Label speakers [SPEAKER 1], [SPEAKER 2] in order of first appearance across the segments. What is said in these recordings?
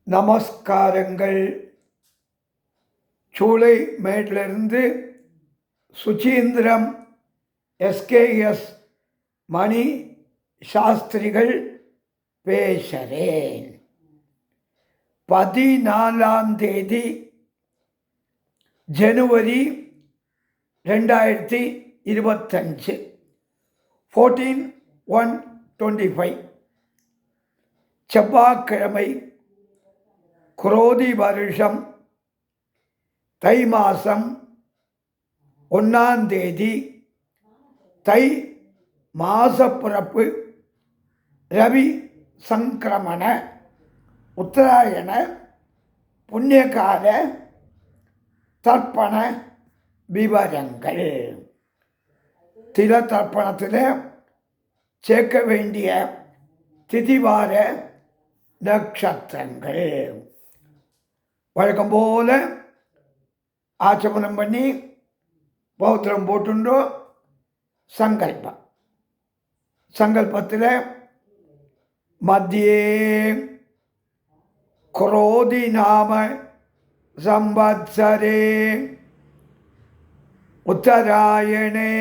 [SPEAKER 1] நமஸ்காரங்கள். சூளைமேட்டிலிருந்து சுசீந்திரம் எஸ்கேஎஸ் மணி சாஸ்திரிகள் பேசுகிறேன். 14 ஜனவரி 2025, 14/1/25 செவ்வாய்க்கிழமை, குரோதி வருஷம் தை மாதம் 1 தை மாசப்பிறப்பு, ரவி சங்கிரமண உத்தராயண புண்ணியகால தர்ப்பண விவரங்கள். தில தர்ப்பணத்தில் சேர்க்க வேண்டிய திதிவார நட்சத்திரங்கள் வழக்கம் போல ஆச்சமனம் பண்ணி பௌத்திரம் போட்டுண்டோ. சங்கல்பத்தில் மத்தியே குரோதி நாம சம்பத்சரே உத்தராயணே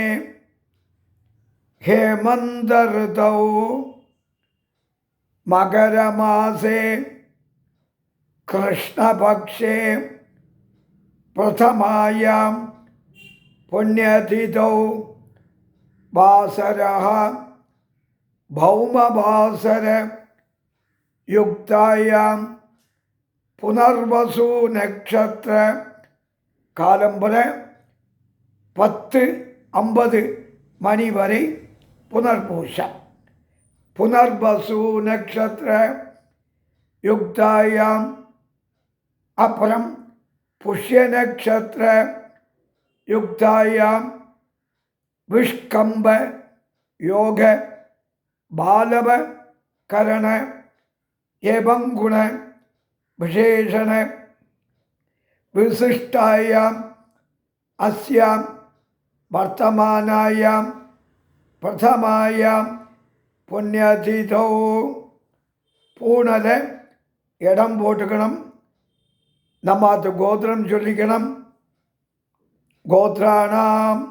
[SPEAKER 1] ஹேமந்த ऋतौ மகரமாசே கிருஷ்ணபக்ஷே பிரதமாயாம் புண்ணியதிதौ வாசரः பௌமவாசர யுக்தாயாம் புனர்வசு நக்ஷத்திர காலம்பர 10:50 மணி வரை புனர்பூஷம். புனர்வசு நக்ஷத்திர யுக்தாயாம் அப்புறம் புஷ்ய நக்ஷத்திர யுக்தாயாம் விஷ்கம்ப யோக பாலவ கரண ஏவங்குண விசேஷண விசிஷ்டாயாம் அஸ்யாம் வர்த்தமானாயாம் பிரதமாயாம் புண்ணியதிதோ. பூனல இடம் போட்டுக்கணும். நம்ம அது கோத்திரம் சொல்லிக்கணும். கோத்ராணாம்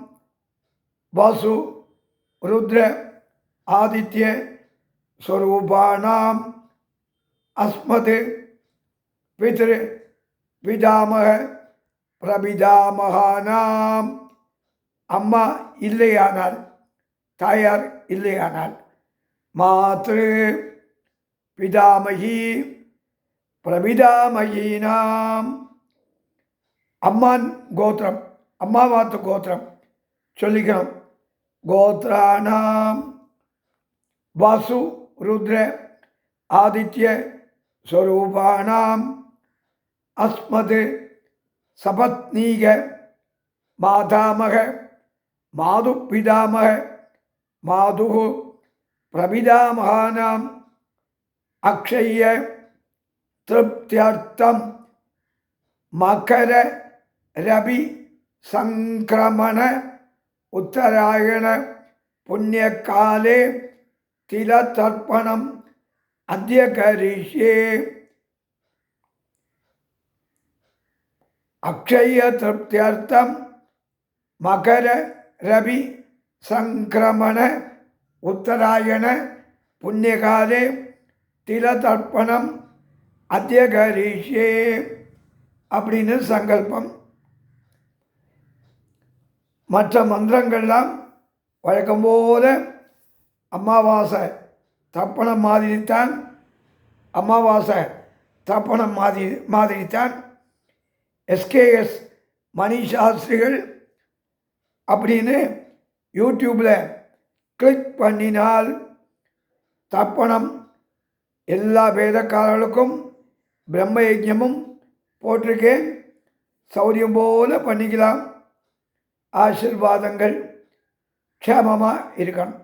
[SPEAKER 1] வசு ருத்ர ஆதித்ய ஸ்வரூபாணாம் அஸ்மத் பித்ரு பிதாமக பிரபிதாமகானாம். அம்மா இல்லையானால், தாயார் இல்லையானால் மாத்ரு பிதாமகி பிரபிதாமகீனாம். அம்மான் கோத்திரம், அம்மாவாத்து கோத்திரம் சொல்லிக்கணும். கோத்ராணாம் வாசு ருத்ர ஆதித்ய ஸ்வரூபாணாம் அஸ்மத் சபத்னீக மாதாமக மாது பிதாமக மாது பிரபிதாமகானாம் அக்ஷய திருப்தியர்த்தம் மகர ரவி சங்கிரமண உத்தராயண புண்ணியகாலே தில தர்ப்பணம் அத்ய கரிஷ்யே. அக்ஷய திருப்தியர்த்தம் மகர ரவி சங்கிரமண உத்தராயண புண்ணியகாலே தில தர்ப்பணம் அத்ய கரிஷ்யே அப்படின்னு சங்கல்பம். மற்ற மந்திரங்கள்லாம் வழக்கம் போல அமாவாசை தர்ப்பணம் மாதிரித்தான், அமாவாசை தர்ப்பணம் மாதிரித்தான். எஸ்கேஎஸ் மணி சாஸ்திரிகள் அப்படின்னு யூடியூப்பில் கிளிக் பண்ணினால் தர்ப்பணம் எல்லா வேதக்காரர்களுக்கும் பிரம்ம யஜ்ஞமும் போட்டிருக்கேன். சௌரியம் போல பண்ணிக்கலாம். ஆசீர்வாதங்கள். க்ஷேமமாக இருக்கணும்.